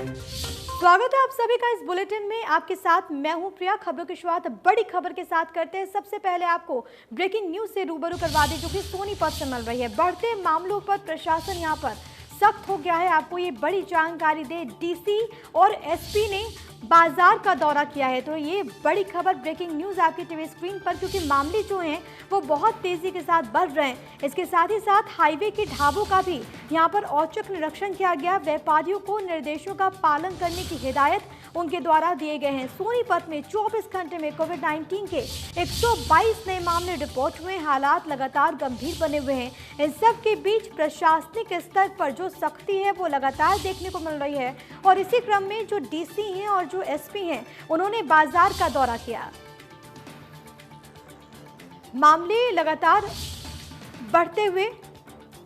स्वागत है आप सभी का इस बुलेटिन में। आपके साथ मैं हूं प्रिया। खबरों की शुरुआत बड़ी खबर के साथ करते हैं। सबसे पहले आपको ब्रेकिंग न्यूज से रूबरू करवा दें जो कि सोनीपत से मिल रही है। बढ़ते मामलों पर प्रशासन यहां पर सख्त हो गया है। आपको ये बड़ी जानकारी दे, डीसी और एसपी ने बाजार का दौरा किया है। तो ये बड़ी खबर ब्रेकिंग न्यूज आपकी टीवी स्क्रीन पर, क्योंकि मामले जो हैं वो बहुत तेजी के साथ बढ़ रहे हैं। इसके साथ ही साथ हाईवे के ढाबों का भी यहाँ पर औचक निरीक्षण किया गया। व्यापारियों को निर्देशों का पालन करने की हिदायत उनके द्वारा दिए गए हैं। सोनीपत में 24 घंटे में कोविड-19 के 122 नए मामले रिपोर्ट हुए। हालात लगातार गंभीर बने हुए हैं। इन सब के बीच प्रशासनिक स्तर पर जो सख्ती है वो लगातार देखने को मिल रही है। और इसी क्रम में जो डीसी हैं और जो एसपी हैं, उन्होंने बाजार का दौरा किया। मामले लगातार बढ़ते हुए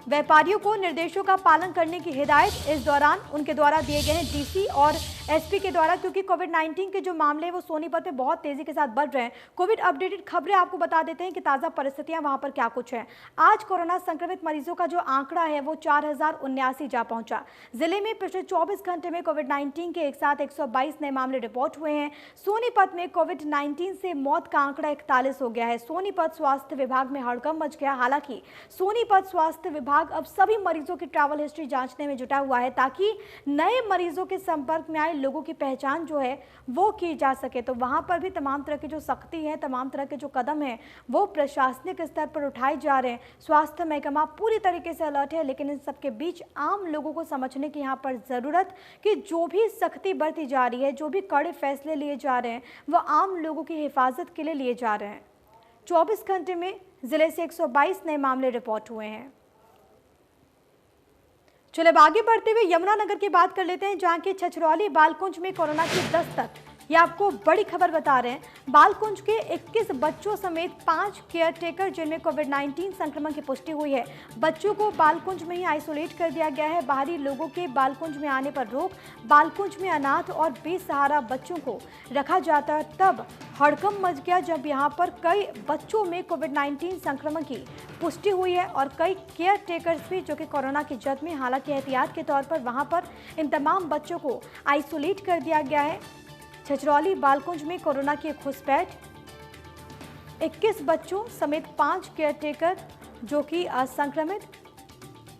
व्यापारियों को निर्देशों का पालन करने की हिदायत इस दौरान उनके द्वारा दिए गए हैं, डीसी और एसपी के द्वारा, क्योंकि कोविड-19 के जो मामले हैं वो सोनीपत में बहुत तेजी के साथ बढ़ रहे हैं। कोविड अपडेटेड खबरें आपको बता देते हैं कि ताज़ा परिस्थितियां वहां पर क्या कुछ है। आज कोरोना संक्रमित मरीजों का जो आंकड़ा है वो 4079 जा पहुंचा। जिले में पिछले 24 घंटे में कोविड-19 के एक साथ 122 नए मामले रिपोर्ट हुए हैं। सोनीपत में कोविड-19 से मौत का आंकड़ा 41 हो गया है। सोनीपत स्वास्थ्य विभाग में हड़कंप मच गया। हालांकि सोनीपत स्वास्थ्य विभाग अब सभी मरीजों की ट्रैवल हिस्ट्री जांचने में जुटा हुआ है, ताकि नए मरीजों के संपर्क में आए लोगों की पहचान जो है वो की जा सके। तो वहां पर भी तमाम तरह की जो सख्ती है, तमाम तरह के जो कदम है वो प्रशासनिक स्तर पर उठाए जा रहे हैं। स्वास्थ्य महकमा पूरी तरीके से अलर्ट है, लेकिन इन सबके बीच आम लोगों को समझने की यहाँ पर जरूरत कि जो भी सख्ती बरती जा रही है, जो भी कड़े फैसले लिए जा रहे हैं, वो आम लोगों की हिफाजत के लिए लिए जा रहे हैं। 24 घंटे में जिले से 122 नए मामले रिपोर्ट हुए हैं। चलो अब आगे बढ़ते हुए यमुनानगर की बात कर लेते हैं, जहां के छछरौली बालकुंज में कोरोना की दस्तक। ये आपको बड़ी खबर बता रहे हैं। बालकुंज के 21 बच्चों समेत 5 केयरटेकर जिनमें कोविड-19 संक्रमण की पुष्टि हुई है। बच्चों को बालकुंज में ही आइसोलेट कर दिया गया है। बाहरी लोगों के बालकुंज में आने पर रोक। बालकुंज में अनाथ और बेसहारा बच्चों को रखा जाता है। तब हड़कंप मच गया जब यहाँ पर कई बच्चों में कोविड-19 संक्रमण की पुष्टि हुई है और कई केयर टेकर्स भी जो कि कोरोना की जद में। हालांकि एहतियात के तौर पर वहां पर इन तमाम बच्चों को आइसोलेट कर दिया गया है। छछरौली बालकुंज में कोरोना की घुसपैठ। 21 बच्चों समेत 5 केयर टेकर जो कि असंक्रमित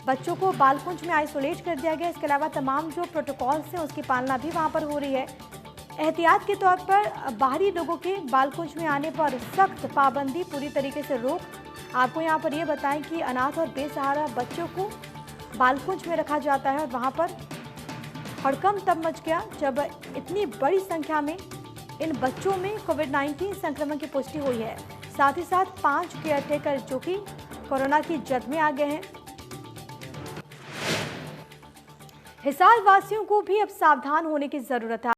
बच्चों को बालकुंज में आइसोलेट कर दिया गया। इसके अलावा तमाम जो प्रोटोकॉल्स हैं उसकी पालना भी वहां पर हो रही है। एहतियात के तौर पर बाहरी लोगों के बालकुंज में आने पर सख्त पाबंदी, पूरी तरीके से रोक। आपको यहाँ पर ये बताएं कि अनाथ और बेसहारा बच्चों को बालकुंज में रखा जाता है और वहाँ पर हड़कंप तब मच गया जब इतनी बड़ी संख्या में इन बच्चों में कोविड-19 संक्रमण की पुष्टि हुई है। साथ ही साथ 5 केयरटेकर जो कि कोरोना की जद में आ गए हैं। हिसार वासियों को भी अब सावधान होने की जरूरत है।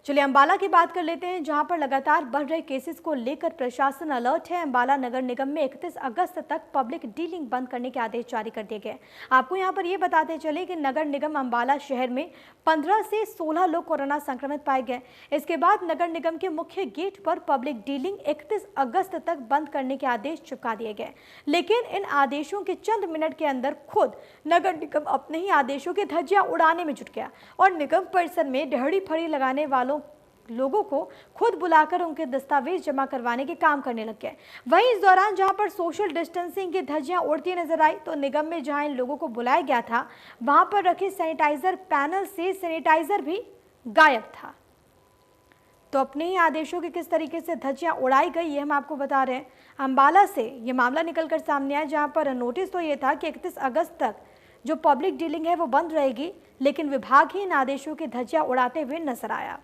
चलिए अंबाला की बात कर लेते हैं, जहां पर लगातार बढ़ रहे केसेस को लेकर प्रशासन अलर्ट है। अंबाला नगर निगम में 31 अगस्त तक पब्लिक डीलिंग बंद करने के आदेश जारी कर दिए गए। आपको यहां पर यह बताते चले कि नगर निगम अंबाला शहर में 15 से 16 लोग कोरोना संक्रमित पाए गए। इसके बाद नगर निगम के मुख्य गेट पर पब्लिक डीलिंग 31 अगस्त तक बंद करने के आदेश चिपका दिए गए। लेकिन इन आदेशों के चंद मिनट के अंदर खुद नगर निगम अपने ही आदेशों की धज्जियां उड़ाने में जुट गया और निगम परिसर में डेहड़ी फड़ी लगाने वालों लोगों को खुद बुलाकर उनके दस्तावेज जमा करवाने के काम करने लग गए। वहीं इस दौरान जहां पर सोशल डिस्टेंसिंग की धज्जियां उड़ती नजर आई, तो निगम में जहां इन लोगों को बुलाया गया था वहां पर रखे सैनिटाइजर पैनल से सैनिटाइजर भी गायब था। तो अपने ही आदेशों के किस तरीके से धज्जियां उड़ाई गई ये हम आपको बता रहे हैं। अंबाला से ये मामला निकलकर सामने आया, जहां पर नोटिस तो ये था कि 31 अगस्त तक जो पब्लिक डीलिंग है वो बंद रहेगी, लेकिन विभाग ही इन आदेशों की धज्जियां उड़ाते हुए नजर आया।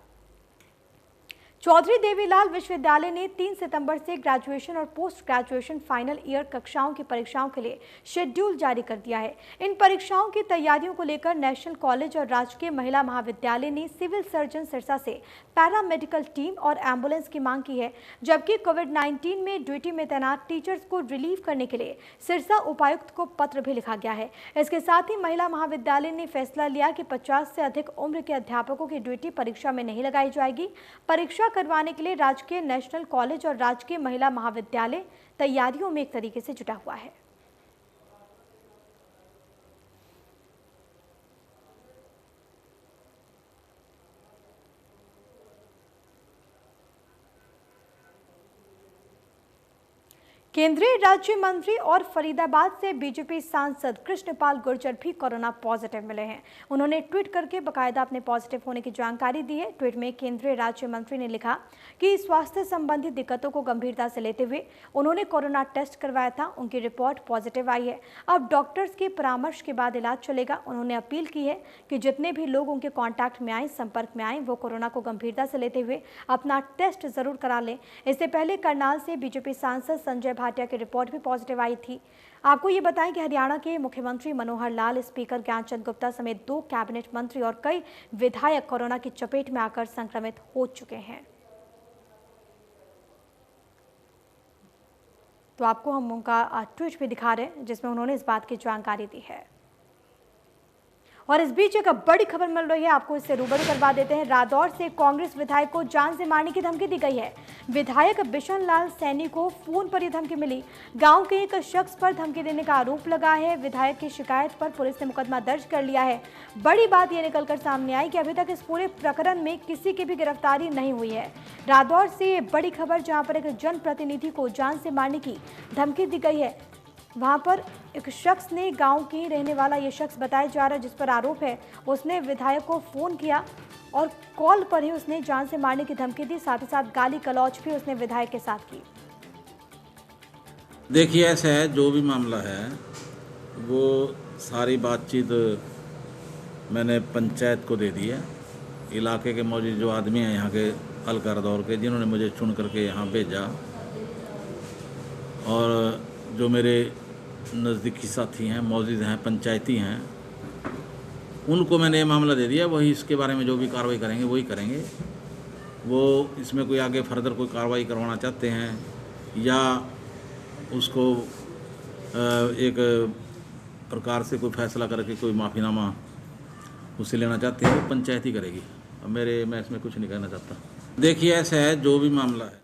चौधरी देवीलाल विश्वविद्यालय ने 3 सितंबर से ग्रेजुएशन और पोस्ट ग्रेजुएशन फाइनल ईयर कक्षाओं की परीक्षाओं के लिए शेड्यूल जारी कर दिया है। इन परीक्षाओं की तैयारियों को लेकर नेशनल कॉलेज और राजकीय महिला महाविद्यालय ने सिविल सर्जन सिरसा से पैरामेडिकल टीम और एम्बुलेंस की मांग की है, जबकि कोविड-19 में ड्यूटी में तैनात टीचर्स को रिलीव करने के लिए सिरसा उपायुक्त को पत्र भी लिखा गया है। इसके साथ ही महिला महाविद्यालय ने फैसला लिया कि 50 से अधिक उम्र के अध्यापकों की ड्यूटी परीक्षा में नहीं लगाई जाएगी। परीक्षा करवाने के लिए राजकीय नेशनल कॉलेज और राजकीय महिला महाविद्यालय तैयारियों में एक तरीके से जुटा हुआ है। केंद्रीय राज्य मंत्री और फरीदाबाद से बीजेपी सांसद कृष्णपाल गुर्जर भी कोरोना पॉजिटिव मिले हैं। उन्होंने ट्वीट करके बकायदा अपने पॉजिटिव होने की जानकारी दी है। ट्वीट में केंद्रीय राज्य मंत्री ने लिखा कि स्वास्थ्य संबंधी दिक्कतों को गंभीरता से लेते हुए उन्होंने कोरोना टेस्ट करवाया था, उनकी रिपोर्ट पॉजिटिव आई है। अब डॉक्टर्स के परामर्श के बाद इलाज चलेगा। उन्होंने अपील की है कि जितने भी लोग उनके कॉन्टैक्ट में आए, संपर्क में आए, वो कोरोना को गंभीरता से लेते हुए अपना टेस्ट जरूर करा लें। इससे पहले करनाल से बीजेपी सांसद संजय भाटिया की रिपोर्ट भी पॉजिटिव आई थी। आपको ये बताएं कि हरियाणा के मुख्यमंत्री मनोहर लाल, स्पीकर ज्ञानचंद गुप्ता समेत 2 कैबिनेट मंत्री और कई विधायक कोरोना की चपेट में आकर संक्रमित हो चुके हैं। तो आपको हम उनका ट्वीट भी दिखा रहे हैं जिसमें उन्होंने इस बात की जानकारी दी है। और इस बीच एक बड़ी खबर मिल रही है, आपको इससे रूबरू करवा देते हैं। रादौर से कांग्रेस विधायक को जान से मारने की धमकी दी गई है। विधायक बिशन लाल सैनी को फोन पर यह धमकी मिली। गांव के एक शख्स पर धमकी देने का आरोप लगा है। विधायक की शिकायत पर पुलिस ने मुकदमा दर्ज कर लिया है। बड़ी बात यह निकलकर सामने आई कि अभी तक इस पूरे प्रकरण में किसी की भी गिरफ्तारी नहीं हुई है। रादौर से बड़ी खबर, जहाँ पर एक जनप्रतिनिधि को जान से मारने की धमकी दी गई है। वहां पर एक शख्स ने, गांव के रहने वाला ये शख्स बताया जा रहा है, जिस पर आरोप है, उसने विधायक को फोन किया और कॉल पर ही उसने जान से मारने की धमकी दी। साथ ही साथ गाली गलौज भी उसने विधायक के साथ की। देखिए, ऐसा है, जो भी मामला है वो सारी बातचीत मैंने पंचायत को दे दी है। इलाके के मौजूद जो आदमी हैं यहाँ के हल्का रादौर के, जिन्होंने मुझे चुन करके यहाँ भेजा, और जो मेरे नज़दीकी साथी हैं, मौजूद हैं, पंचायती हैं, उनको मैंने ये मामला दे दिया। वही इसके बारे में जो भी कार्रवाई करेंगे वही करेंगे। वो इसमें कोई आगे फर्दर कोई कार्रवाई करवाना चाहते हैं या उसको एक प्रकार से कोई फैसला करके कोई माफ़ीनामा उससे लेना चाहते हैं, वो पंचायत ही करेगी। मैं इसमें कुछ नहीं कहना चाहता। देखिए, ऐसा है, जो भी मामला है,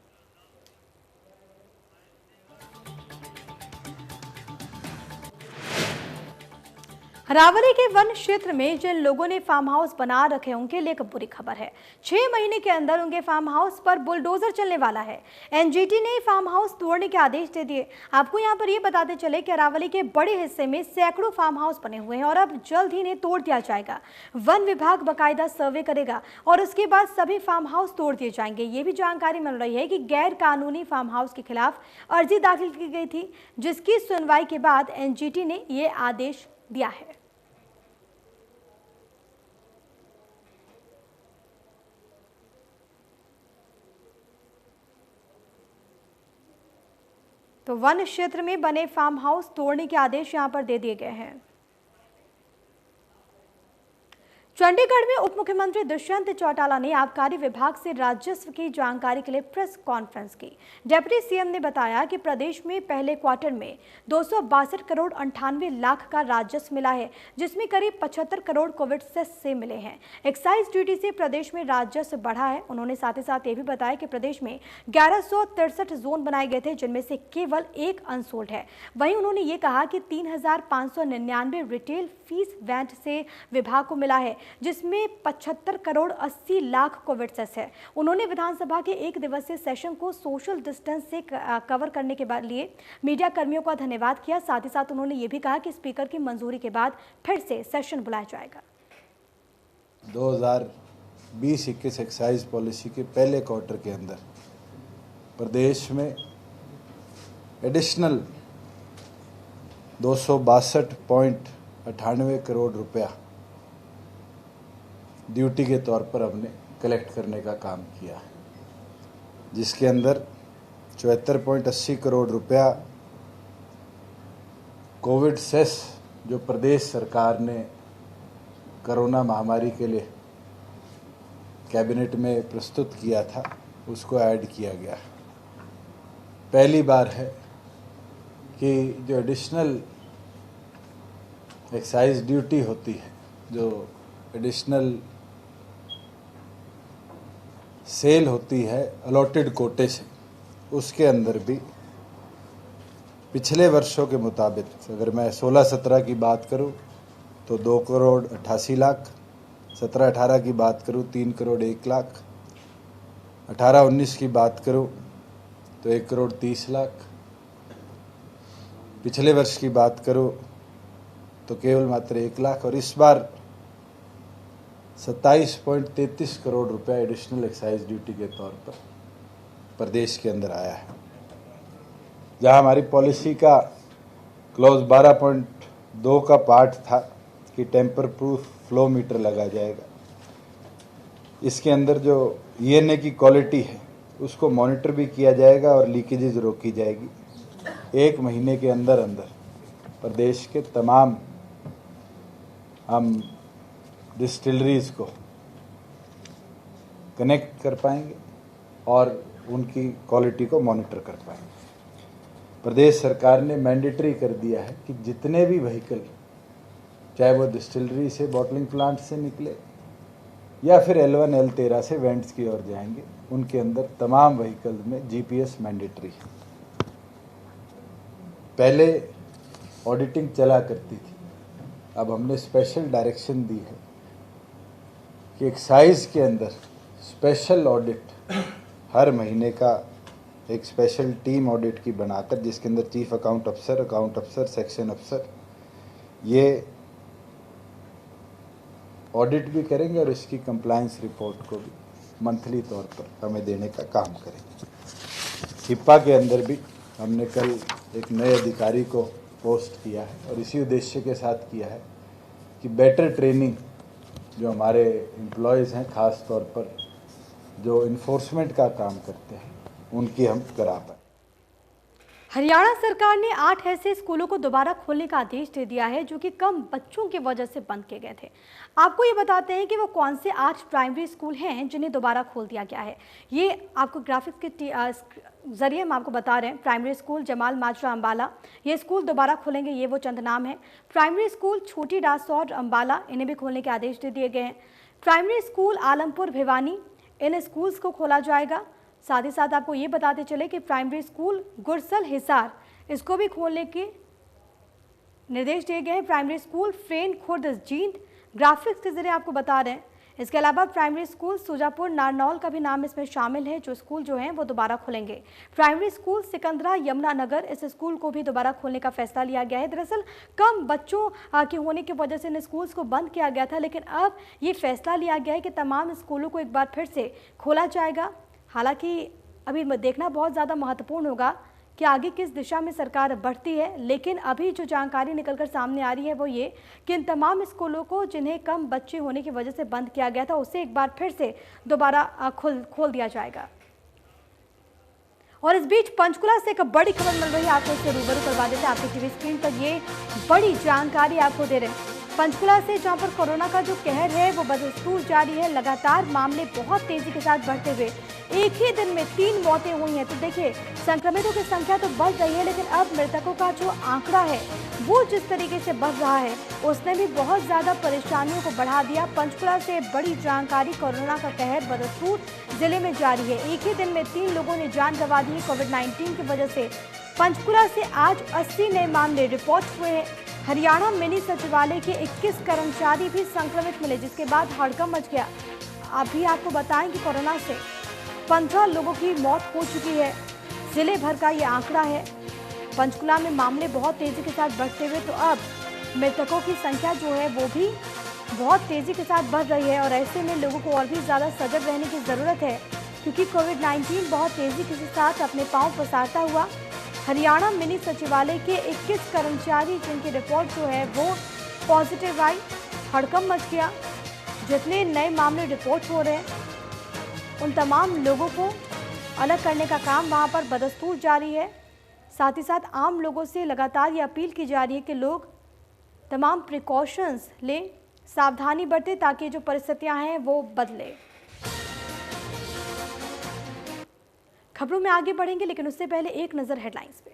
रावली के वन क्षेत्र में जिन लोगों ने फार्म हाउस बना रखे हैं उनके लिए एक बुरी खबर है। 6 महीने के अंदर उनके फार्म हाउस पर बुलडोजर चलने वाला है। एनजीटी ने फार्म हाउस तोड़ने के आदेश दे दिए। आपको यहां पर ये बताते चले कि रावली के बड़े हिस्से में सैकड़ों फार्म हाउस बने हुए हैं और अब जल्द ही इन्हें तोड़ दिया जाएगा। वन विभाग बाकायदा सर्वे करेगा और उसके बाद सभी फार्म हाउस तोड़ दिए जाएंगे। ये भी जानकारी मिल रही है कि गैर कानूनी फार्म हाउस के खिलाफ अर्जी दाखिल की गई थी, जिसकी सुनवाई के बाद एनजीटी ने ये आदेश दिया है। तो वन क्षेत्र में बने फार्म हाउस तोड़ने के आदेश यहां पर दे दिए गए हैं। चंडीगढ़ में उप मुख्यमंत्री दुष्यंत चौटाला ने आबकारी विभाग से राजस्व की जानकारी के लिए प्रेस कॉन्फ्रेंस की। डिप्टी सीएम ने बताया कि प्रदेश में पहले क्वार्टर में 262 करोड़ 98 लाख का राजस्व मिला है, जिसमें करीब 75 करोड़ कोविड सेस से मिले हैं। एक्साइज ड्यूटी से प्रदेश में राजस्व बढ़ा है। उन्होंने साथ ही साथ ये भी बताया कि प्रदेश में 1163 जोन बनाए गए थे, जिनमें से केवल 1 अनसोल्ड है। वहीं उन्होंने ये कहा कि 3599 रिटेल फीस वैट से विभाग को मिला है। जिसमें 75 करोड़ 80 लाख कोविड सेस है। उन्होंने विधानसभा के एक दिवसीय सेशन को सोशल डिस्टेंस से कवर करने के बाद लिए मीडिया कर्मियों का धन्यवाद किया। साथ ही साथ उन्होंने ये भी कहा कि स्पीकर की मंजूरी के बाद फिर से सेशन बुलाया जाएगा। 2020-21 एक्साइज पॉलिसी के पहले क्वार्टर के अंदर प्रदेश में एडिशनल 262.98 करोड़ रुपया ड्यूटी के तौर पर हमने कलेक्ट करने का काम किया है, जिसके अंदर 74.80 करोड़ रुपया कोविड सेस जो प्रदेश सरकार ने कोरोना महामारी के लिए कैबिनेट में प्रस्तुत किया था उसको ऐड किया गया। पहली बार है कि जो एडिशनल एक्साइज ड्यूटी होती है, जो एडिशनल सेल होती है अलॉटेड कोटे से, उसके अंदर भी पिछले वर्षों के मुताबिक अगर मैं 16-17 की बात करूं तो 2 करोड़ 88 लाख, 17-18 की बात करूं 3 करोड़ 1 लाख, 18-19 की बात करूं तो 1 करोड़ 30 लाख, पिछले वर्ष की बात करूं तो केवल मात्र 1 लाख, और इस बार 27.33 करोड़ रुपया एडिशनल एक्साइज ड्यूटी के तौर पर प्रदेश के अंदर आया है। जहां हमारी पॉलिसी का क्लॉज 12.2 का पार्ट था कि टेम्पर प्रूफ फ्लो मीटर लगा जाएगा, इसके अंदर जो ईएनए की क्वालिटी है उसको मॉनिटर भी किया जाएगा और लीकेजेज रोकी जाएगी। 1 महीने के अंदर अंदर प्रदेश के तमाम हम डिस्टिलरीज को कनेक्ट कर पाएंगे और उनकी क्वालिटी को मॉनिटर कर पाएंगे। प्रदेश सरकार ने मैंडेटरी कर दिया है कि जितने भी व्हीकल, चाहे वो डिस्टिलरी से, बॉटलिंग प्लांट से निकले या फिर L1 L13 से वेंट्स की ओर जाएंगे, उनके अंदर तमाम व्हीकल में जीपीएस मैंडेटरी है। पहले ऑडिटिंग चला करती थी, अब हमने स्पेशल डायरेक्शन दी है कि एक्साइज के अंदर स्पेशल ऑडिट हर महीने का एक स्पेशल टीम ऑडिट की बनाकर, जिसके अंदर चीफ अकाउंट अफसर, सेक्शन अफसर ये ऑडिट भी करेंगे और इसकी कंप्लायंस रिपोर्ट को भी मंथली तौर पर हमें देने का काम करेंगे। हिप्पा के अंदर भी हमने कल एक नए अधिकारी को पोस्ट किया है और इसी उद्देश्य के साथ किया है कि बेटर ट्रेनिंग जो हमारे एम्प्लॉयज़ हैं, ख़ास तौर पर जो इन्फोर्समेंट का काम करते हैं, उनकी हम करा पाए। हरियाणा सरकार ने 8 ऐसे स्कूलों को दोबारा खोलने का आदेश दे दिया है जो कि कम बच्चों की वजह से बंद किए गए थे। आपको ये बताते हैं कि वो कौन से 8 प्राइमरी स्कूल हैं जिन्हें दोबारा खोल दिया गया है। ये आपको ग्राफिक्स के जरिए हम आपको बता रहे हैं। प्राइमरी स्कूल जमाल माजरा अम्बाला, ये स्कूल दोबारा खोलेंगे, ये वो चंद नाम है। प्राइमरी स्कूल छोटी डासौर अम्बाला, इन्हें भी खोलने के आदेश दे दिए गए हैं। प्राइमरी स्कूल आलमपुर भिवानी, इन स्कूल्स को खोला जाएगा। साथ ही साथ आपको ये बताते चले कि प्राइमरी स्कूल गुरसल हिसार, इसको भी खोलने के निर्देश दिए गए हैं। Primary school Fren Khurd Jind, graphics के जरिए आपको बता रहे हैं। इसके अलावा प्राइमरी स्कूल सुजापुर नारनौल का भी नाम इसमें शामिल है, जो स्कूल जो हैं वो दोबारा खुलेंगे। प्राइमरी स्कूल सिकंदरा यमुनानगर, इस स्कूल को भी दोबारा खोलने का फैसला लिया गया है। दरअसल कम बच्चों के होने की वजह से इन स्कूल्स को बंद किया गया था, लेकिन अब ये फैसला लिया गया है कि तमाम स्कूलों को एक बार फिर से खोला जाएगा। हालांकि अभी देखना बहुत ज़्यादा महत्वपूर्ण होगा कि आगे किस दिशा में सरकार बढ़ती है, लेकिन अभी जो जानकारी निकलकर सामने आ रही है वो ये कि इन तमाम स्कूलों को जिन्हें कम बच्चे होने की वजह से बंद किया गया था, उसे एक बार फिर से दोबारा खोल दिया जाएगा। और इस बीच पंचकुला से एक बड़ी खबर मिल रही है, आपको इससे रूबरू करवा देते हैं। आपकी टीवी स्क्रीन पर ये बड़ी जानकारी आपको दे रहे हैं। पंचकुला से जहां पर कोरोना का जो कहर है वो बदस्तूर जारी है। लगातार मामले बहुत तेजी के साथ बढ़ते हुए एक ही दिन में 3 मौतें हुई हैं। तो देखिए, संक्रमितों की संख्या तो बढ़ रही है, लेकिन अब मृतकों का जो आंकड़ा है वो जिस तरीके से बढ़ रहा है उसने भी बहुत ज़्यादा परेशानियों को बढ़ा दिया। पंचकुला से बड़ी जानकारी, कोरोना का कहर बदस्तूर जिले में जारी है। एक ही दिन में 3 लोगों ने जान गंवा दी कोविड-19 की वजह से। पंचकुला से आज 80 नए मामले रिपोर्ट हुए हैं। हरियाणा मिनी सचिवालय के 21 कर्मचारी भी संक्रमित मिले, जिसके बाद हड़कंप मच गया। अभी आपको बताएं कि कोरोना से 15 लोगों की मौत हो चुकी है। जिले भर का ये आंकड़ा है। पंचकुला में मामले बहुत तेजी के साथ बढ़ते हुए तो अब मृतकों की संख्या जो है वो भी बहुत तेजी के साथ बढ़ रही है और ऐसे में लोगों को और भी ज़्यादा सजग रहने की ज़रूरत है, क्योंकि कोविड-19 बहुत तेजी के साथ अपने पांव पसारता हुआ हरियाणा मिनी सचिवालय के 21 कर्मचारी जिनकी रिपोर्ट जो है वो पॉजिटिव आई, हड़कंप मच गया। जितने नए मामले रिपोर्ट हो रहे हैं उन तमाम लोगों को अलग करने का काम वहां पर बदस्तूर जारी है। साथ ही साथ आम लोगों से लगातार ये अपील की जा रही है कि लोग तमाम प्रिकॉशंस लें, सावधानी बरतें ताकि जो परिस्थितियां हैं वो बदले। खबरों में आगे बढ़ेंगे, लेकिन उससे पहले एक नजर हेडलाइंस पे।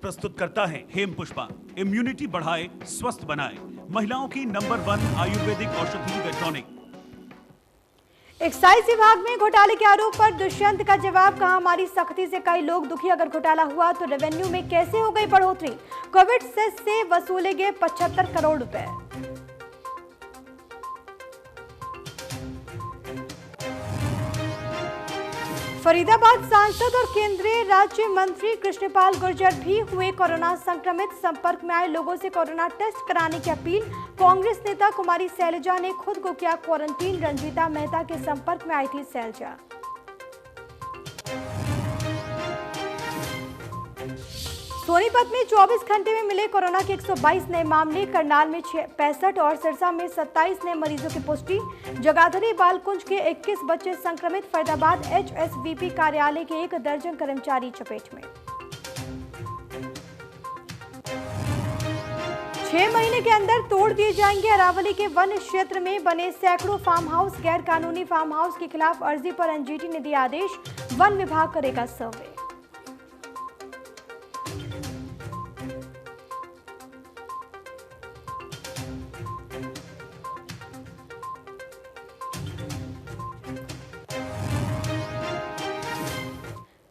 प्रस्तुत करता है हेम पुष्पा। इम्यूनिटी बढ़ाए, स्वस्थ बनाए, महिलाओं की नंबर 1 आयुर्वेदिक औषधि वेट्रॉनिक। एक्साइज विभाग में घोटाले के आरोप पर दुष्यंत का जवाब, कहा हमारी सख्ती से कई लोग दुखी, अगर घोटाला हुआ तो रेवेन्यू में कैसे हो गई बढ़ोतरी। कोविड सेस से वसूले गए 75 करोड़ रुपए। फरीदाबाद सांसद और केंद्रीय राज्य मंत्री कृष्णपाल गुर्जर भी हुए कोरोना संक्रमित, संपर्क में आए लोगों से कोरोना टेस्ट कराने की अपील। कांग्रेस नेता कुमारी शैलजा ने खुद को किया क्वारंटीन, रंजीता मेहता के संपर्क में आई थी शैलजा। सोनीपत में 24 घंटे में मिले कोरोना के 122 नए मामले, करनाल में 65 और सिरसा में 27 नए मरीजों की पुष्टि। जगाधरी बालकुंज के 21 बच्चे संक्रमित, फरीदाबाद HSVP कार्यालय के 1 दर्जन कर्मचारी चपेट में। 6 महीने के अंदर तोड़ दिए जाएंगे अरावली के वन क्षेत्र में बने सैकड़ों फार्म हाउस। गैर कानूनी फार्म हाउस के खिलाफ अर्जी पर NGT ने दिया आदेश, वन विभाग करेगा सर्वे।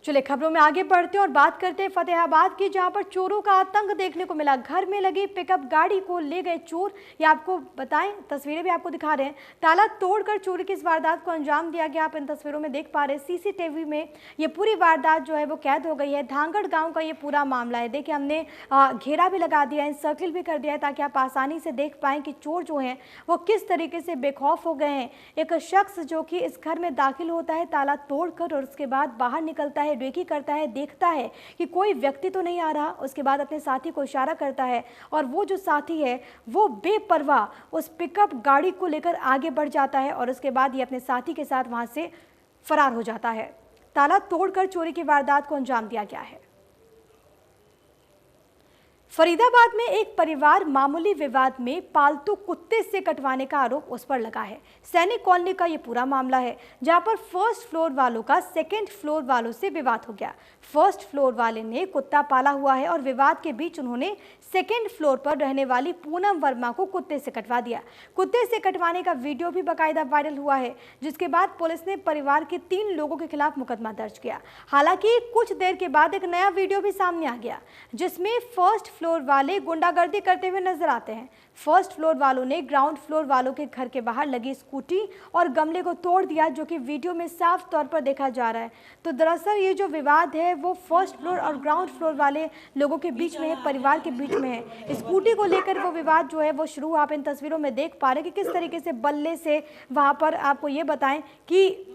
चलिए खबरों में आगे बढ़ते हैं और बात करते हैं फतेहाबाद की, जहां पर चोरों का आतंक देखने को मिला। घर में लगी पिकअप गाड़ी को ले गए चोर। ये आपको बताएं, तस्वीरें भी आपको दिखा रहे हैं। ताला तोड़कर चोरी की इस वारदात को अंजाम दिया गया। आप इन तस्वीरों में देख पा रहे हैं, CCTV में ये पूरी वारदात जो है वो कैद हो गई है। धांगड़ गाँव का ये पूरा मामला है। देखिए हमने घेरा भी लगा दिया है, सर्किल भी कर दिया है, ताकि आप आसानी से देख पाएं कि चोर जो हैं वो किस तरीके से बेखौफ हो गए हैं। एक शख्स जो कि इस घर में दाखिल होता है ताला तोड़कर और उसके बाद बाहर निकलता है, रेकी करता है, देखता है कि कोई व्यक्ति तो नहीं आ रहा। उसके बाद अपने साथी को इशारा करता है और वो जो साथी है वो बेपरवाह उस पिकअप गाड़ी को लेकर आगे बढ़ जाता है और उसके बाद ये अपने साथी के साथ वहां से फरार हो जाता है। ताला तोड़कर चोरी की वारदात को अंजाम दिया गया है। फरीदाबाद में एक परिवार मामूली विवाद में पालतू कुत्ते से कटवाने का आरोप उस पर लगा है। सैनिक कॉलोनी का ये पूरा मामला है, जहां पर फर्स्ट फ्लोर वालों का सेकंड फ्लोर वालों से विवाद हो गया। फर्स्ट फ्लोर वाले ने कुत्ता पाला हुआ है और विवाद के बीच उन्होंने सेकंड फ्लोर पर रहने वाली पूनम वर्मा को कुत्ते से कटवा दिया। कुत्ते से कटवाने का वीडियो भी बाकायदा वायरल हुआ है, जिसके बाद पुलिस ने परिवार के 3 लोगों के खिलाफ मुकदमा दर्ज किया। हालांकि कुछ देर के बाद एक नया वीडियो भी सामने आ गया, जिसमें फर्स्ट फ्लोर वाले गुंडागर्दी करते हुए नजर आते हैं। फर्स्ट फ्लोर वालों ने ग्राउंड फ्लोर वालों के घर के बाहर लगी स्कूटी और गमले को तोड़ दिया, जो कि वीडियो में साफ तौर पर देखा जा रहा है। तो दरअसल ये जो विवाद है वो फर्स्ट फ्लोर और ग्राउंड फ्लोर वाले लोगों के बीच में है, परिवार के बीच में है। स्कूटी को लेकर वो विवाद जो है वो शुरू, आप इन तस्वीरों में देख पा रहे हैं कि किस तरीके से बल्ले से वहां पर, आपको ये बताएं कि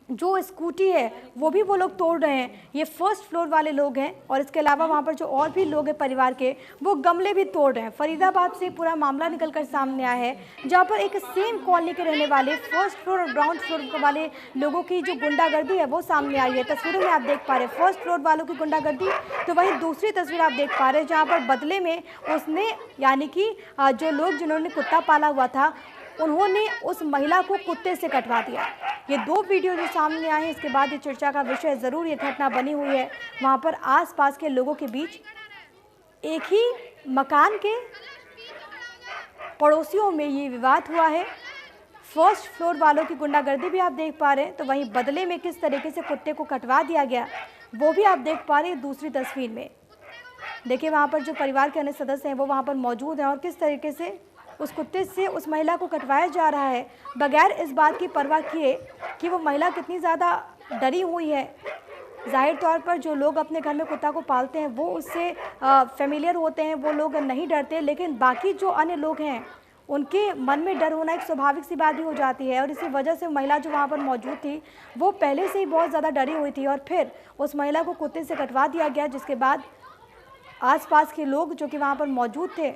जो स्कूटी है वो भी वो लोग तोड़ रहे हैं। ये फर्स्ट फ्लोर वाले लोग हैं और इसके अलावा वहाँ पर जो और भी लोग हैं परिवार के, वो गमले भी तोड़ रहे हैं। फरीदाबाद से पूरा मामला निकलकर सामने आया है, जहाँ पर एक सेम कॉलोनी के रहने वाले फर्स्ट फ्लोर और ग्राउंड फ्लोर वाले लोगों की जो गुंडागर्दी है वो सामने आई है। तस्वीरों में आप देख पा रहे हैं फर्स्ट फ्लोर वालों की गुंडागर्दी, तो वहीं दूसरी तस्वीर आप देख पा रहे हैं जहाँ पर बदले में उसने, यानी कि जो लोग जिन्होंने कुत्ता पाला हुआ था उन्होंने उस महिला को कुत्ते से कटवा दिया। ये 2 वीडियो जो सामने आए हैं, इसके बाद ये चर्चा का विषय ज़रूर ये घटना बनी हुई है। वहाँ पर आसपास के लोगों के बीच, एक ही मकान के पड़ोसियों में ये विवाद हुआ है। फर्स्ट फ्लोर वालों की गुंडागर्दी भी आप देख पा रहे हैं, तो वहीं बदले में किस तरीके से कुत्ते को कटवा दिया गया वो भी आप देख पा रहे हैं दूसरी तस्वीर में। देखिए वहाँ पर जो परिवार के अन्य सदस्य हैं वो वहाँ पर मौजूद हैं और किस तरीके से उस कुत्ते से उस महिला को कटवाया जा रहा है बगैर इस बात की परवाह किए कि वो महिला कितनी ज़्यादा डरी हुई है। जाहिर तौर पर जो लोग अपने घर में कुत्ता को पालते हैं वो उससे फेमिलियर होते हैं, वो लोग नहीं डरते, लेकिन बाकी जो अन्य लोग हैं उनके मन में डर होना एक स्वाभाविक सी बात भी हो जाती है। और इसी वजह से महिला जो वहाँ पर मौजूद थी वो पहले से ही बहुत ज़्यादा डरी हुई थी और फिर उस महिला को कुत्ते से कटवा दिया गया, जिसके बाद आसपास के लोग जो कि वहाँ पर मौजूद थे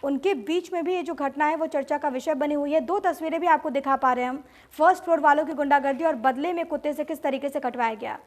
उनके बीच में भी ये जो घटना है वो चर्चा का विषय बनी हुई है। दो तस्वीरें भी आपको दिखा पा रहे हैं हम, फर्स्ट फ्लोर वालों की गुंडागर्दी और बदले में कुत्ते से किस तरीके से कटवाया गया।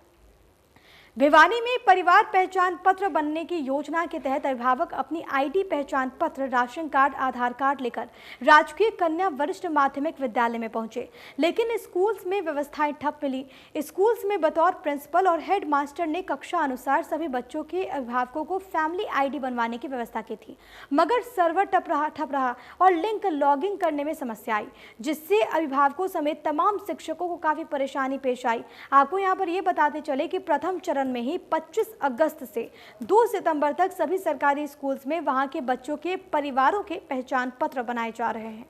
भिवानी में परिवार पहचान पत्र बनने की योजना के तहत अभिभावक अपनी आईडी पहचान पत्र, राशन कार्ड, आधार कार्ड लेकर राजकीय कन्या वरिष्ठ माध्यमिक विद्यालय में पहुंचे, लेकिन स्कूल्स में व्यवस्थाएं ठप मिली। स्कूल्स में बतौर प्रिंसिपल और हेड मास्टर ने कक्षा अनुसार सभी बच्चों के अभिभावकों को फैमिली आईडी बनवाने की व्यवस्था की थी, मगर सर्वर ठप रहा और लिंक लॉगिन करने में समस्या आई, जिससे अभिभावकों समेत तमाम शिक्षकों को काफी परेशानी पेश आई। आपको यहाँ पर ये बताते चले कि प्रथम चरण में ही 25 अगस्त से 2 सितंबर तक सभी सरकारी स्कूल्स में वहां के बच्चों के परिवारों के पहचान पत्र बनाए जा रहे हैं।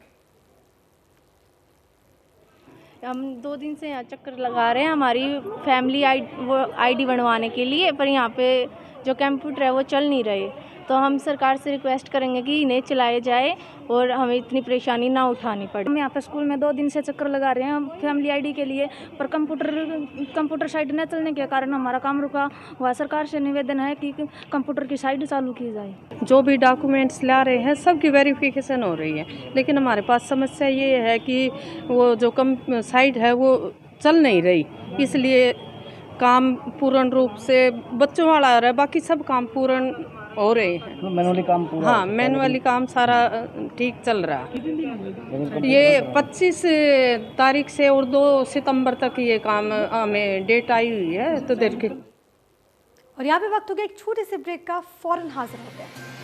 हम 2 दिन से यहाँ चक्कर लगा रहे हैं हमारी फैमिली आईडी बनवाने के लिए, पर यहाँ पे जो कंप्यूटर है वो चल नहीं रहे। तो हम सरकार से रिक्वेस्ट करेंगे कि इन्हें चलाए जाए और हमें इतनी परेशानी ना उठानी पड़े। हम यहाँ पे स्कूल में 2 दिन से चक्कर लगा रहे हैं फैमिली आईडी के लिए, पर कंप्यूटर साइट न चलने के कारण हमारा काम रुका हुआ। सरकार से निवेदन है कि कंप्यूटर की साइट चालू की जाए। जो भी डॉक्यूमेंट्स ला रहे हैं सबकी वेरिफिकेशन हो रही है, लेकिन हमारे पास समस्या ये है कि वो जो साइट है वो चल नहीं रही, इसलिए काम पूर्ण रूप से बच्चों वाला हो रहा है, बाकी सब काम पूर्ण हो रहे हैं। मैनुअली काम पूरा? हाँ, मैनुअली काम सारा ठीक चल रहा है। ये 25 तारीख से और 2 सितंबर तक ये काम हमें डेट आई हुई है, तो देखिए। और यहाँ पे वक्त हो गया एक छोटे से ब्रेक का, फौरन हाजिर होते हैं।